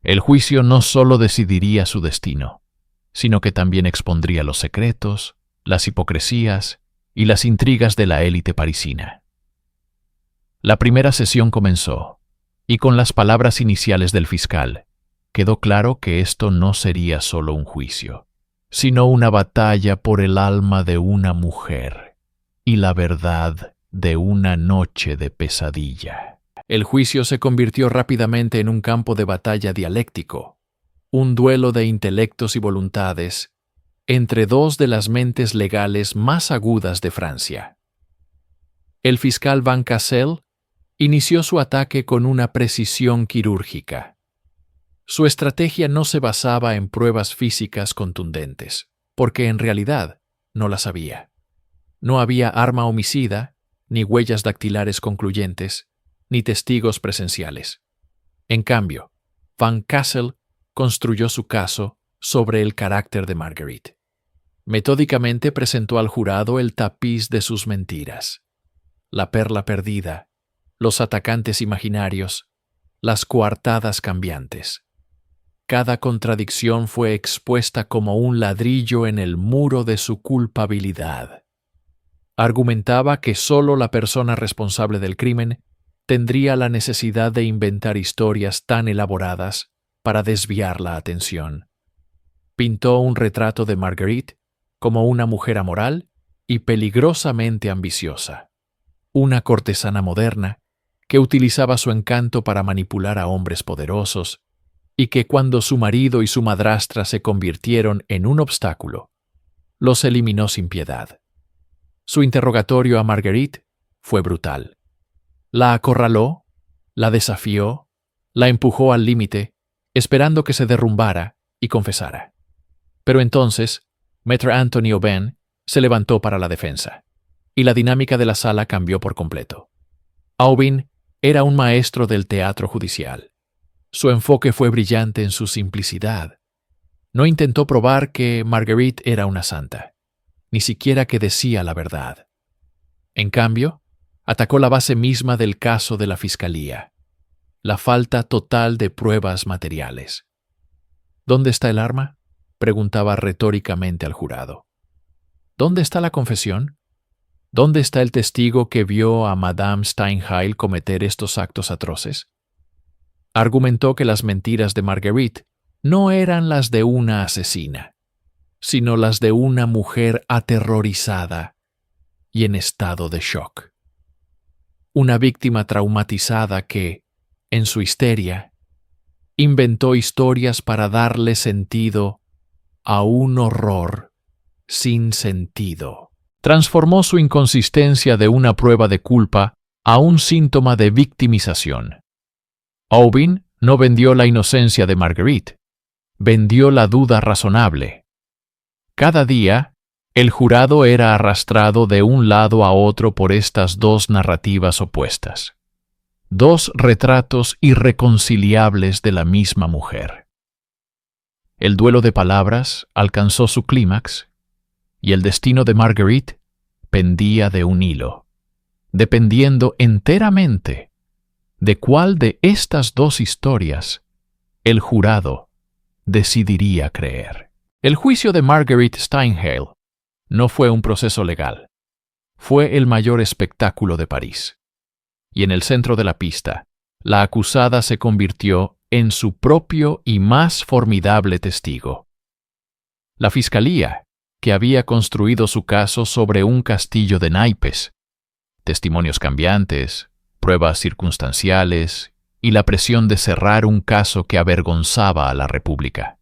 Speaker 1: El juicio no solo decidiría su destino, sino que también expondría los secretos, las hipocresías y las intrigas de la élite parisina. La primera sesión comenzó, y con las palabras iniciales del fiscal, quedó claro que esto no sería solo un juicio, sino una batalla por el alma de una mujer y la verdad de una noche de pesadilla. El juicio se convirtió rápidamente en un campo de batalla dialéctico, un duelo de intelectos y voluntades entre dos de las mentes legales más agudas de Francia. El fiscal Van Cassel inició su ataque con una precisión quirúrgica. Su estrategia no se basaba en pruebas físicas contundentes, porque en realidad no las había. No había arma homicida, ni huellas dactilares concluyentes, ni testigos presenciales. En cambio, Van Cassel construyó su caso sobre el carácter de Marguerite. Metódicamente presentó al jurado el tapiz de sus mentiras, la perla perdida, los atacantes imaginarios, las coartadas cambiantes. Cada contradicción fue expuesta como un ladrillo en el muro de su culpabilidad. Argumentaba que solo la persona responsable del crimen tendría la necesidad de inventar historias tan elaboradas para desviar la atención. Pintó un retrato de Marguerite como una mujer amoral y peligrosamente ambiciosa, una cortesana moderna que utilizaba su encanto para manipular a hombres poderosos y que cuando su marido y su madrastra se convirtieron en un obstáculo, los eliminó sin piedad. Su interrogatorio a Marguerite fue brutal. La acorraló, la desafió, la empujó al límite, esperando que se derrumbara y confesara. Pero entonces, Maître Anthony Aubin se levantó para la defensa, y la dinámica de la sala cambió por completo. Aubin era un maestro del teatro judicial. Su enfoque fue brillante en su simplicidad. No intentó probar que Marguerite era una santa, ni siquiera que decía la verdad. En cambio, atacó la base misma del caso de la fiscalía, la falta total de pruebas materiales. ¿Dónde está el arma?, preguntaba retóricamente al jurado. ¿Dónde está la confesión? ¿Dónde está el testigo que vio a Madame Steinheil cometer estos actos atroces? Argumentó que las mentiras de Marguerite no eran las de una asesina, sino las de una mujer aterrorizada y en estado de shock. Una víctima traumatizada que, en su histeria, inventó historias para darle sentido a un horror sin sentido. Transformó su inconsistencia de una prueba de culpa a un síntoma de victimización. Aubin no vendió la inocencia de Marguerite, vendió la duda razonable. Cada día, el jurado era arrastrado de un lado a otro por estas dos narrativas opuestas, dos retratos irreconciliables de la misma mujer. El duelo de palabras alcanzó su clímax y el destino de Marguerite pendía de un hilo, dependiendo enteramente de cuál de estas dos historias el jurado decidiría creer. El juicio de Marguerite Steinheil no fue un proceso legal, fue el mayor espectáculo de París. Y en el centro de la pista, la acusada se convirtió en su propio y más formidable testigo. La fiscalía, que había construido su caso sobre un castillo de naipes, testimonios cambiantes, pruebas circunstanciales y la presión de cerrar un caso que avergonzaba a la República.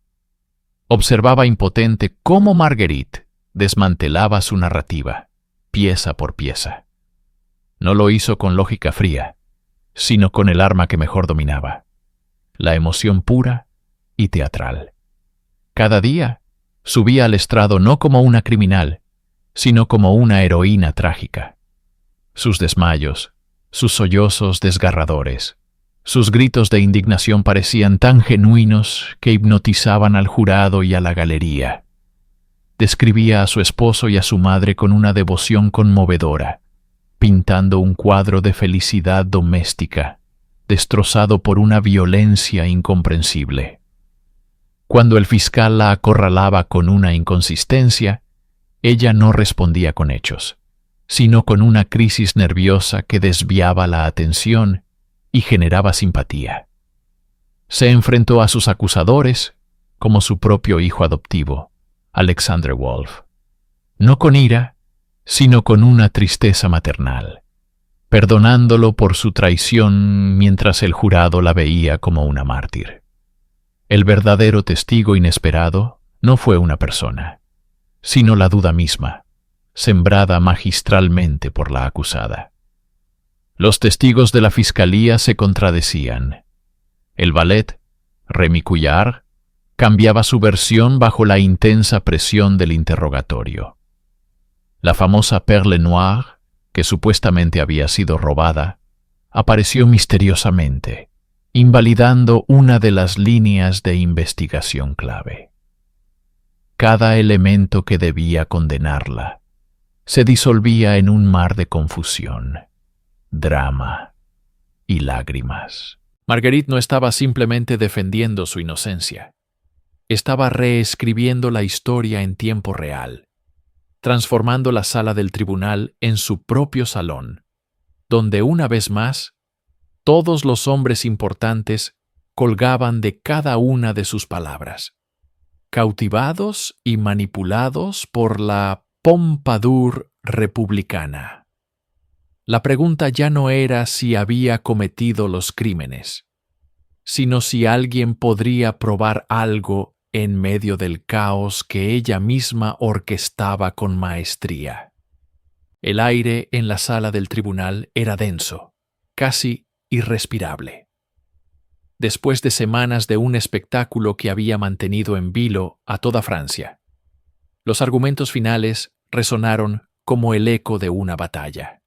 Speaker 1: Observaba impotente cómo Marguerite desmantelaba su narrativa, pieza por pieza. No lo hizo con lógica fría, sino con el arma que mejor dominaba, la emoción pura y teatral. Cada día subía al estrado no como una criminal, sino como una heroína trágica. Sus desmayos, sus sollozos desgarradores, sus gritos de indignación parecían tan genuinos que hipnotizaban al jurado y a la galería. Describía a su esposo y a su madre con una devoción conmovedora, pintando un cuadro de felicidad doméstica, destrozado por una violencia incomprensible. Cuando el fiscal la acorralaba con una inconsistencia, ella no respondía con hechos, sino con una crisis nerviosa que desviaba la atención y generaba simpatía. Se enfrentó a sus acusadores como su propio hijo adoptivo, Alexander Wolf, no con ira, sino con una tristeza maternal, perdonándolo por su traición mientras el jurado la veía como una mártir. El verdadero testigo inesperado no fue una persona, sino la duda misma, sembrada magistralmente por la acusada. Los testigos de la fiscalía se contradecían. El valet, Rémy Couillard, cambiaba su versión bajo la intensa presión del interrogatorio. La famosa perle noire, que supuestamente había sido robada, apareció misteriosamente, invalidando una de las líneas de investigación clave. Cada elemento que debía condenarla se disolvía en un mar de confusión, drama y lágrimas. Marguerite no estaba simplemente defendiendo su inocencia. Estaba reescribiendo la historia en tiempo real, transformando la sala del tribunal en su propio salón, donde una vez más, todos los hombres importantes colgaban de cada una de sus palabras, cautivados y manipulados por la Pompadour republicana. La pregunta ya no era si había cometido los crímenes, sino si alguien podría probar algo en medio del caos que ella misma orquestaba con maestría. El aire en la sala del tribunal era denso, casi irrespirable. Después de semanas de un espectáculo que había mantenido en vilo a toda Francia, los argumentos finales resonaron como el eco de una batalla.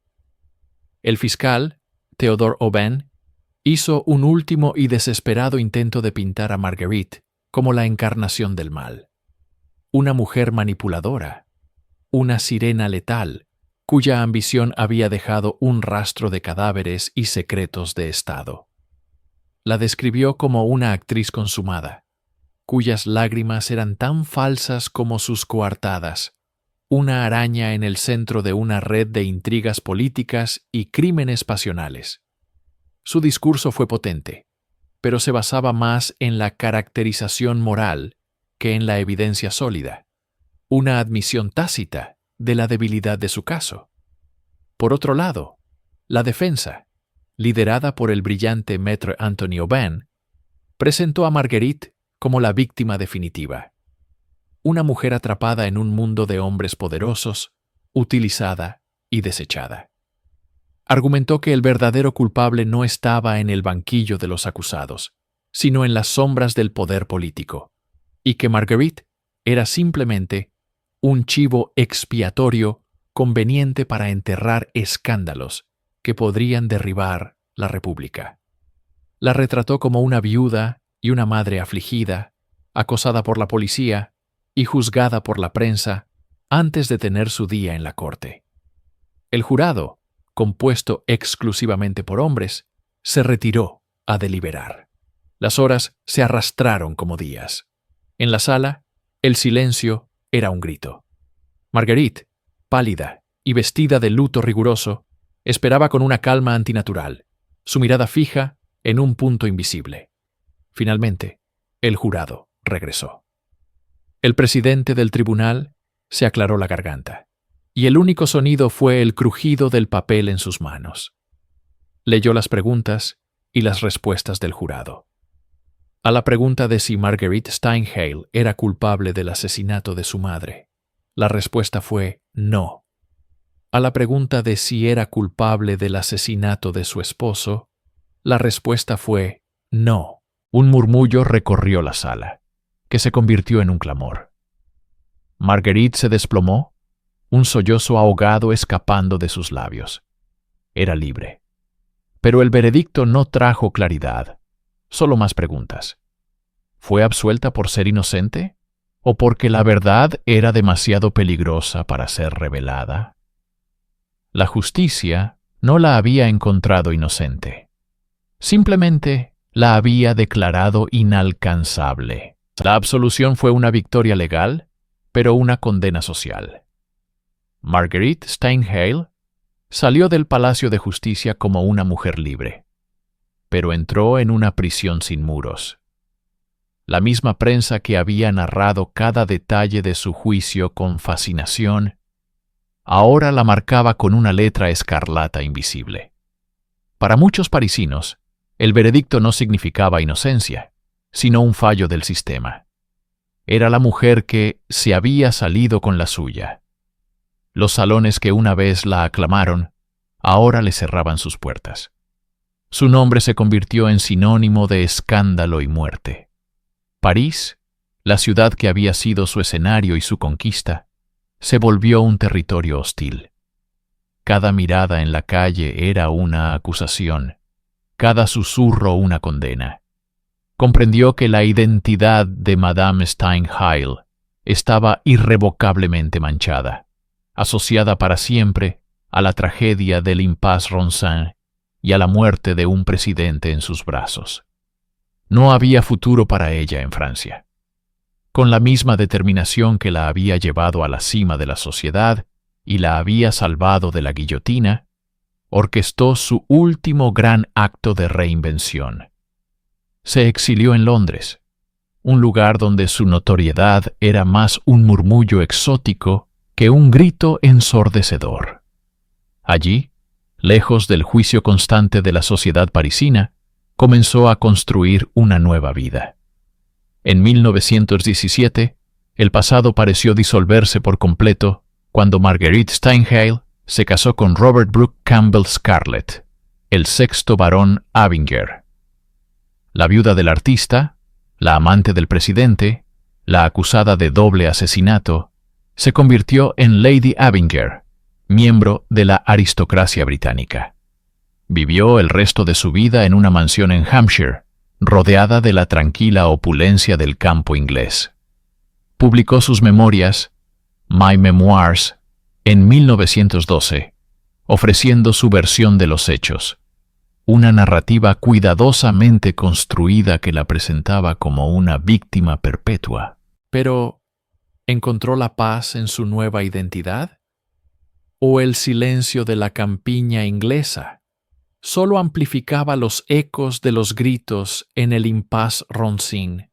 Speaker 1: El fiscal, Théodore Aubin, hizo un último y desesperado intento de pintar a Marguerite como la encarnación del mal. Una mujer manipuladora, una sirena letal, cuya ambición había dejado un rastro de cadáveres y secretos de Estado. La describió como una actriz consumada, cuyas lágrimas eran tan falsas como sus coartadas, una araña en el centro de una red de intrigas políticas y crímenes pasionales. Su discurso fue potente, pero se basaba más en la caracterización moral que en la evidencia sólida, una admisión tácita de la debilidad de su caso. Por otro lado, la defensa, liderada por el brillante Maître Anthony Aubin, presentó a Marguerite como la víctima definitiva, una mujer atrapada en un mundo de hombres poderosos, utilizada y desechada. Argumentó que el verdadero culpable no estaba en el banquillo de los acusados, sino en las sombras del poder político, y que Marguerite era simplemente un chivo expiatorio conveniente para enterrar escándalos que podrían derribar la República. La retrató como una viuda y una madre afligida, acosada por la policía y juzgada por la prensa antes de tener su día en la corte. El jurado, compuesto exclusivamente por hombres, se retiró a deliberar. Las horas se arrastraron como días. En la sala, el silencio era un grito. Marguerite, pálida y vestida de luto riguroso, esperaba con una calma antinatural, su mirada fija en un punto invisible. Finalmente, el jurado regresó. El presidente del tribunal se aclaró la garganta, y el único sonido fue el crujido del papel en sus manos. Leyó las preguntas y las respuestas del jurado. A la pregunta de si Marguerite Steinheil era culpable del asesinato de su madre, la respuesta fue no. A la pregunta de si era culpable del asesinato de su esposo, la respuesta fue no. Un murmullo recorrió la sala, que se convirtió en un clamor. Marguerite se desplomó, un sollozo ahogado escapando de sus labios. Era libre. Pero el veredicto no trajo claridad, solo más preguntas. ¿Fue absuelta por ser inocente? ¿O porque la verdad era demasiado peligrosa para ser revelada? La justicia no la había encontrado inocente. Simplemente la había declarado inalcanzable. La absolución fue una victoria legal, pero una condena social. Marguerite Steinheil salió del Palacio de Justicia como una mujer libre, pero entró en una prisión sin muros. La misma prensa que había narrado cada detalle de su juicio con fascinación, ahora la marcaba con una letra escarlata invisible. Para muchos parisinos, el veredicto no significaba inocencia, sino un fallo del sistema. Era la mujer que se había salido con la suya. Los salones que una vez la aclamaron, ahora le cerraban sus puertas. Su nombre se convirtió en sinónimo de escándalo y muerte. París, la ciudad que había sido su escenario y su conquista, se volvió un territorio hostil. Cada mirada en la calle era una acusación, cada susurro una condena. Comprendió que la identidad de Madame Steinheil estaba irrevocablemente manchada, asociada para siempre a la tragedia del Impasse Ronsin y a la muerte de un presidente en sus brazos. No había futuro para ella en Francia. Con la misma determinación que la había llevado a la cima de la sociedad y la había salvado de la guillotina, orquestó su último gran acto de reinvención. Se exilió en Londres, un lugar donde su notoriedad era más un murmullo exótico que un grito ensordecedor. Allí, lejos del juicio constante de la sociedad parisina, comenzó a construir una nueva vida. En 1917, el pasado pareció disolverse por completo cuando Marguerite Steinheil se casó con Robert Brooke Campbell Scarlett, el sexto barón Abinger. La viuda del artista, la amante del presidente, la acusada de doble asesinato, se convirtió en Lady Abinger, miembro de la aristocracia británica. Vivió el resto de su vida en una mansión en Hampshire, rodeada de la tranquila opulencia del campo inglés. Publicó sus memorias, My Memoirs, en 1912, ofreciendo su versión de los hechos, una narrativa cuidadosamente construida que la presentaba como una víctima perpetua. Pero, ¿encontró la paz en su nueva identidad? ¿O el silencio de la campiña inglesa solo amplificaba los ecos de los gritos en el Impasse Ronsin?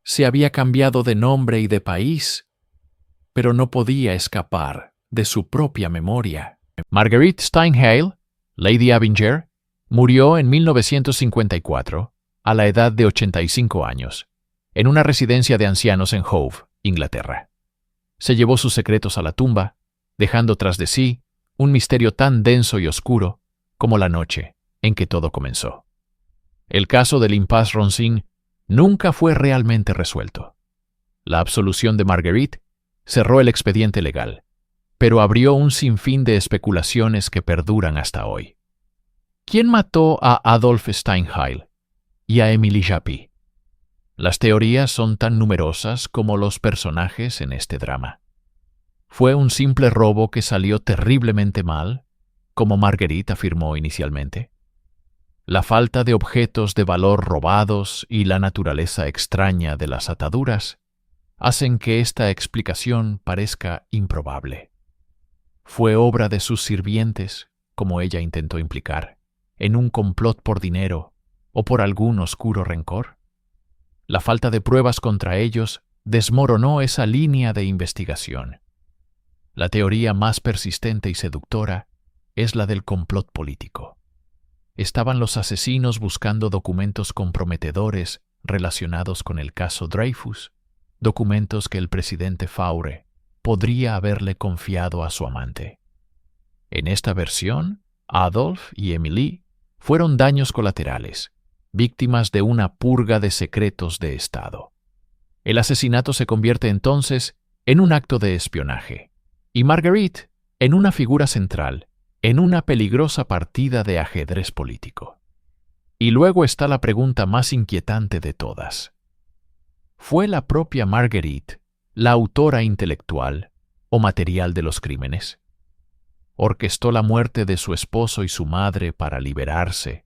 Speaker 1: Se había cambiado de nombre y de país, pero no podía escapar de su propia memoria. Marguerite Steinheil, Lady Abinger, murió en 1954, a la edad de 85 años, en una residencia de ancianos en Hove, Inglaterra. Se llevó sus secretos a la tumba, dejando tras de sí un misterio tan denso y oscuro como la noche en que todo comenzó. El caso del Impasse Ronsin nunca fue realmente resuelto. La absolución de Marguerite cerró el expediente legal, pero abrió un sinfín de especulaciones que perduran hasta hoy. ¿Quién mató a Adolphe Steinheil y a Émilie Japy? Las teorías son tan numerosas como los personajes en este drama. ¿Fue un simple robo que salió terriblemente mal, como Marguerite afirmó inicialmente? La falta de objetos de valor robados y la naturaleza extraña de las ataduras hacen que esta explicación parezca improbable. ¿Fue obra de sus sirvientes, como ella intentó implicar, en un complot por dinero o por algún oscuro rencor? La falta de pruebas contra ellos desmoronó esa línea de investigación. La teoría más persistente y seductora es la del complot político. estaban los asesinos buscando documentos comprometedores relacionados con el caso Dreyfus, documentos que el presidente Faure podría haberle confiado a su amante. En esta versión, Adolf y Émilie fueron daños colaterales, víctimas de una purga de secretos de Estado. El asesinato se convierte entonces en un acto de espionaje, y Marguerite en una figura central, en una peligrosa partida de ajedrez político. Y luego está la pregunta más inquietante de todas. ¿Fue la propia Marguerite la autora intelectual o material de los crímenes? ¿Orquestó la muerte de su esposo y su madre para liberarse,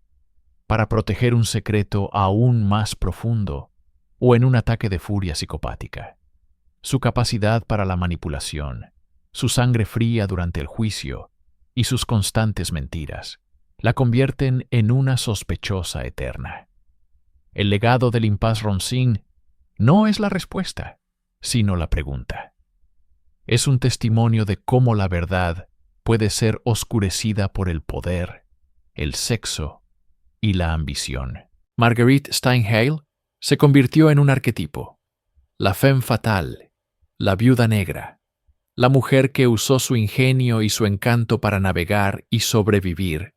Speaker 1: para proteger un secreto aún más profundo, o en un ataque de furia psicopática? Su capacidad para la manipulación, su sangre fría durante el juicio y sus constantes mentiras la convierten en una sospechosa eterna. El legado del impasse Ronsin no es la respuesta, sino la pregunta. Es un testimonio de cómo la verdad puede ser oscurecida por el poder, el sexo y la ambición. Marguerite Steinheil se convirtió en un arquetipo, la femme fatale, la viuda negra, la mujer que usó su ingenio y su encanto para navegar y sobrevivir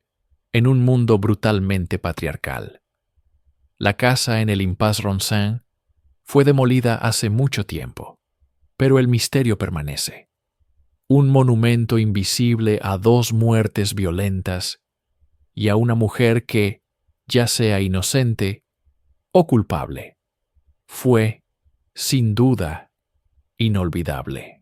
Speaker 1: en un mundo brutalmente patriarcal. La casa en el impasse Ronsin fue demolida hace mucho tiempo, pero el misterio permanece. Un monumento invisible a dos muertes violentas y a una mujer que, ya sea inocente o culpable, fue, sin duda, inolvidable.